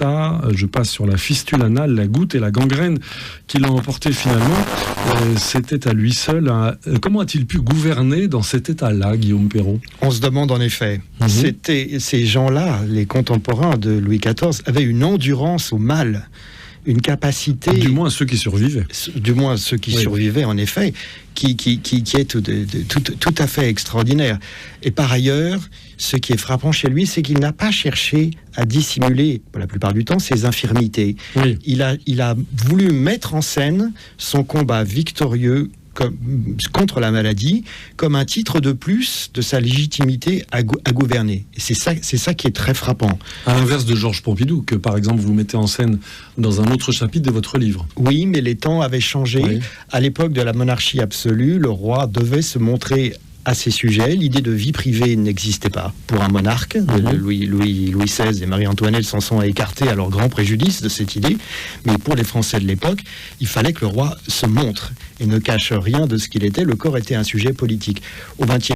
Je passe sur la fistule anale, la goutte et la gangrène qui l'ont emporté finalement. C'était à lui seul. Comment a-t-il pu gouverner dans cet état-là, Guillaume Perrault ? On se demande en effet. Ces gens-là, les contemporains de Louis XIV, avaient une endurance au mal, une capacité... Du moins ceux qui survivaient. Survivaient, en effet, qui est tout à fait extraordinaire. Et par ailleurs, ce qui est frappant chez lui, c'est qu'il n'a pas cherché à dissimuler, pour la plupart du temps, ses infirmités. Oui. Il a voulu mettre en scène son combat victorieux contre la maladie comme un titre de plus de sa légitimité à gouverner. Et c'est ça qui est très frappant. À l'inverse de Georges Pompidou, que par exemple vous mettez en scène dans un autre chapitre de votre livre. Oui, mais les temps avaient changé. Oui. À l'époque de la monarchie absolue, le roi devait se montrer à ces sujets. L'idée de vie privée n'existait pas pour un monarque. Louis XVI et Marie-Antoinette s'en sont écartés à leur grand préjudice de cette idée. Mais pour les Français de l'époque, il fallait que le roi se montre et ne cache rien de ce qu'il était. Le corps était un sujet politique. Au XXe